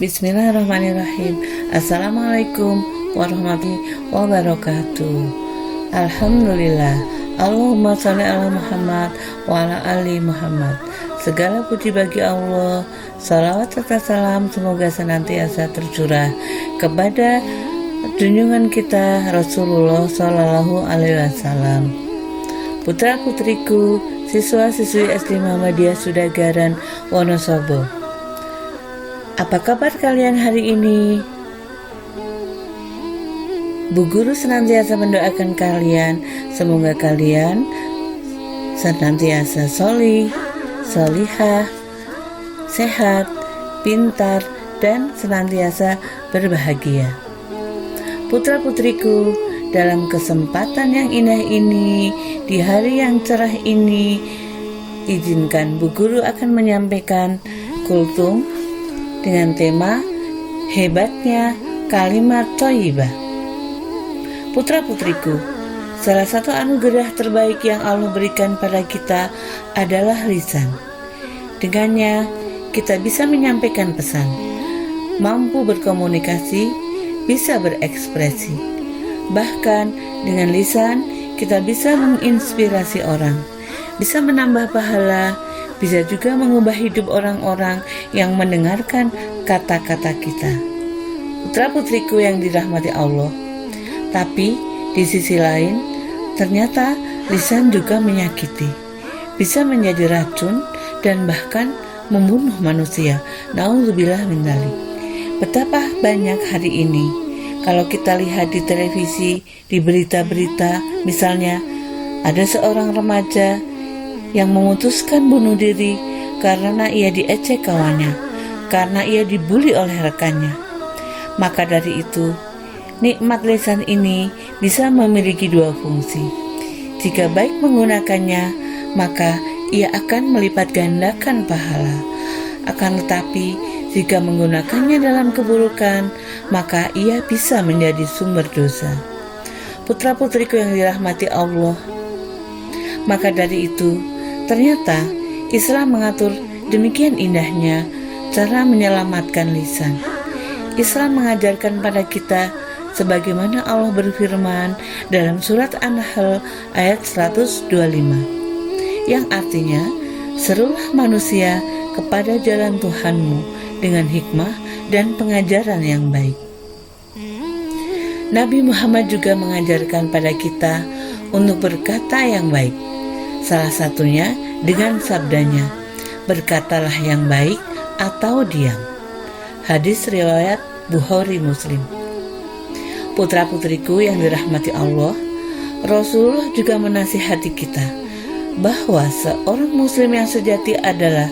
Bismillahirrahmanirrahim. Assalamualaikum warahmatullahi wabarakatuh. Alhamdulillah. Allahumma sholli ala Muhammad wa ala ali Muhammad. Segala puji bagi Allah. Salawat serta salam semoga senantiasa tercurah kepada junjungan kita Rasulullah Shallallahu Alaihi Wasallam. Putra putriku, siswa-siswi SD Muhammadiyah Sudagaran Wonosobo, apa kabar kalian hari ini? Bu Guru senantiasa mendoakan kalian, semoga kalian senantiasa solih, solihah, sehat, pintar, dan senantiasa berbahagia. Putra-putriku, dalam kesempatan yang indah ini, di hari yang cerah ini, izinkan Bu Guru akan menyampaikan kultum dengan tema hebatnya kalimat thayyibah. Putra-putriku, salah satu anugerah terbaik yang Allah berikan pada kita adalah lisan. Dengannya, kita bisa menyampaikan pesan, mampu berkomunikasi, bisa berekspresi. Bahkan dengan lisan, kita bisa menginspirasi orang, bisa menambah pahala, bisa juga mengubah hidup orang-orang yang mendengarkan kata-kata kita. Putra-putriku yang dirahmati Allah. Tapi di sisi lain, ternyata lisan juga menyakiti, bisa menjadi racun dan bahkan membunuh manusia. Nauzubillah min dzalik. Betapa banyak hari ini kalau kita lihat di televisi, di berita-berita, misalnya ada seorang remaja yang memutuskan bunuh diri karena ia diejek kawannya, karena ia dibully oleh rekannya. Maka dari itu, nikmat lisan ini bisa memiliki dua fungsi. Jika baik menggunakannya, maka ia akan melipat gandakan pahala. Akan tetapi, jika menggunakannya dalam keburukan, maka ia bisa menjadi sumber dosa. Putra-putriku yang dirahmati Allah, maka dari itu, ternyata Islam mengatur demikian indahnya cara menyelamatkan lisan. Islam mengajarkan pada kita sebagaimana Allah berfirman dalam surat An-Nahl ayat 125, yang artinya, serulah manusia kepada jalan Tuhanmu dengan hikmah dan pengajaran yang baik. Nabi Muhammad juga mengajarkan pada kita untuk berkata yang baik. Salah satunya dengan sabdanya, berkatalah yang baik atau diam. Hadis riwayat Bukhari Muslim. Putra-putriku yang dirahmati Allah, Rasulullah juga menasihati kita bahwa seorang muslim yang sejati adalah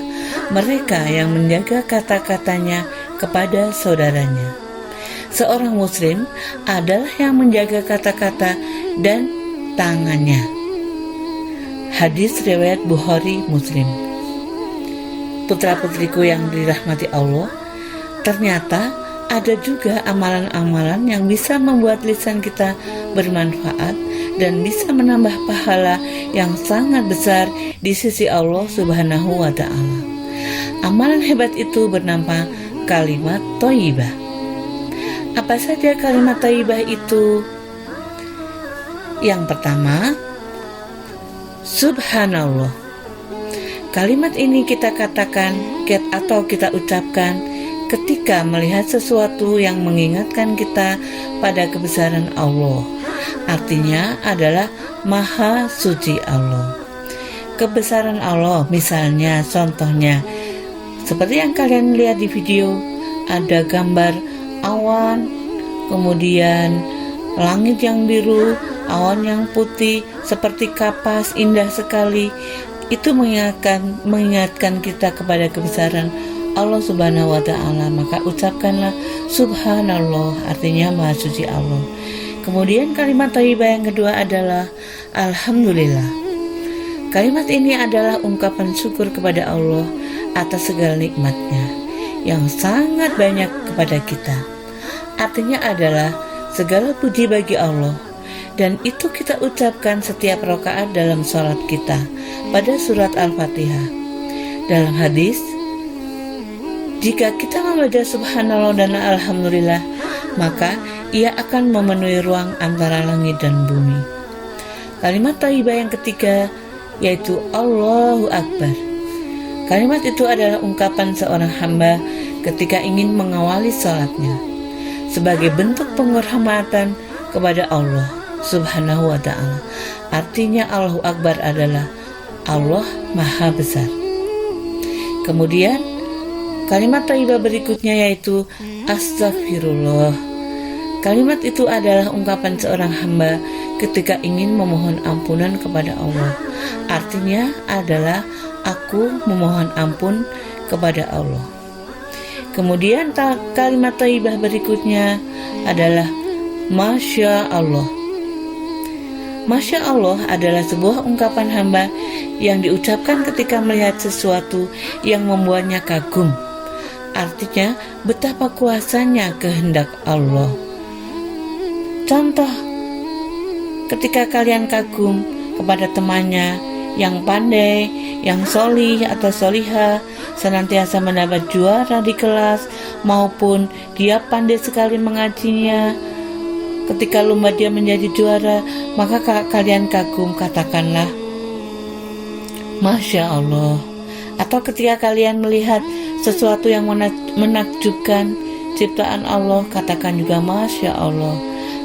mereka yang menjaga kata-katanya kepada saudaranya. Seorang muslim adalah yang menjaga kata-kata dan tangannya. Hadis riwayat Bukhari Muslim. Putra-putriku yang dirahmati Allah, ternyata ada juga amalan-amalan yang bisa membuat lisan kita bermanfaat dan bisa menambah pahala yang sangat besar di sisi Allah Subhanahu wa Ta'ala. Amalan hebat itu bernama kalimat thayyibah. Apa saja kalimat thayyibah itu? Yang pertama, Subhanallah. Kalimat ini kita katakan atau kita ucapkan ketika melihat sesuatu yang mengingatkan kita pada kebesaran Allah. Artinya adalah Maha Suci Allah. Kebesaran Allah, misalnya contohnya seperti yang kalian lihat di video, ada gambar awan, kemudian langit yang biru, awan yang putih seperti kapas, indah sekali. Itu mengingatkan kita kepada kebesaran Allah Subhanahu wa Ta'ala. Maka ucapkanlah Subhanallah, artinya Maha Suci Allah. Kemudian kalimat thayyibah yang kedua adalah Alhamdulillah. Kalimat ini adalah ungkapan syukur kepada Allah atas segala nikmatnya yang sangat banyak kepada kita. Artinya adalah segala puji bagi Allah, dan itu kita ucapkan setiap rakaat dalam sholat kita pada surat Al-Fatihah. Dalam hadis, Jika kita membaca subhanallah dan alhamdulillah, maka ia akan memenuhi ruang antara langit dan bumi. Kalimat thayyibah yang ketiga yaitu Allahu Akbar. Kalimat itu adalah ungkapan seorang hamba ketika ingin mengawali salatnya sebagai bentuk penghormatan kepada Allah Subhanahu wa ta'ala. Artinya Allahu Akbar adalah Allah Maha Besar. Kemudian kalimat thayyibah berikutnya yaitu Astagfirullah. Kalimat itu adalah ungkapan seorang hamba ketika ingin memohon ampunan kepada Allah. Artinya adalah aku memohon ampun kepada Allah. Kemudian kalimat thayyibah berikutnya adalah Masya Allah. Masya Allah adalah sebuah ungkapan hamba yang diucapkan ketika melihat sesuatu yang membuatnya kagum. Artinya betapa kuasanya kehendak Allah. Contoh, ketika kalian kagum kepada temannya yang pandai, yang solih atau solihah, senantiasa mendapat juara di kelas, maupun dia pandai sekali mengajinya, ketika lomba dia menjadi juara, maka kalian kagum, katakanlah Masya Allah. Atau ketika kalian melihat sesuatu yang menakjubkan ciptaan Allah, katakan juga Masya Allah.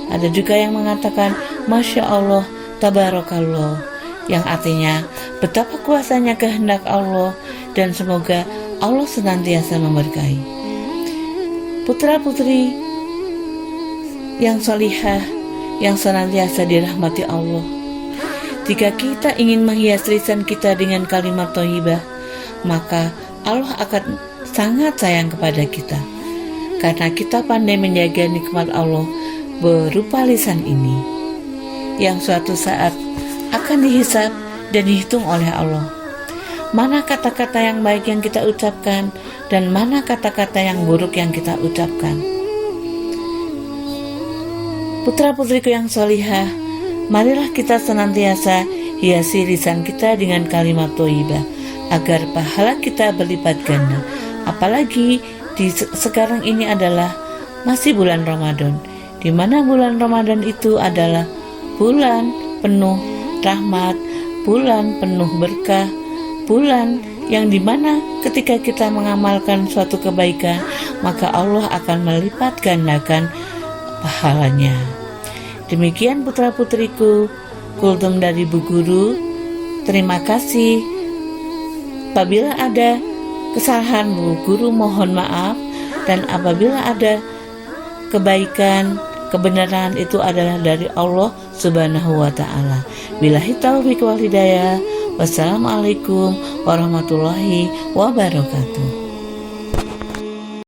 Ada juga yang mengatakan Masya Allah, Tabarakallah, yang artinya betapa kuasanya kehendak Allah dan semoga Allah senantiasa memberkahi. Putra-putri yang solihah, yang senantiasa dirahmati Allah, jika kita ingin menghias lisan kita dengan kalimat thayyibah, maka Allah akan sangat sayang kepada kita, karena kita pandai menjaga nikmat Allah berupa lisan ini, yang suatu saat akan dihisab dan dihitung oleh Allah. Mana kata-kata yang baik yang kita ucapkan dan mana kata-kata yang buruk yang kita ucapkan. Putra-putriku yang solihah, marilah kita senantiasa hiasi lisan kita dengan kalimat thayyibah agar pahala kita berlipat ganda. Apalagi di sekarang ini adalah masih bulan Ramadan, di mana bulan Ramadan itu adalah bulan penuh rahmat, bulan penuh berkah, bulan yang dimana ketika kita mengamalkan suatu kebaikan, maka Allah akan melipat gandakan pahalanya. Demikian putra-putriku, kultum dari Bu Guru. Terima kasih. Apabila ada kesalahan, Bu Guru mohon maaf, dan apabila ada kebaikan, kebenaran, itu adalah dari Allah Subhanahu wa ta'ala. Billahi taufiq wal hidayah. Wassalamualaikum warahmatullahi wabarakatuh.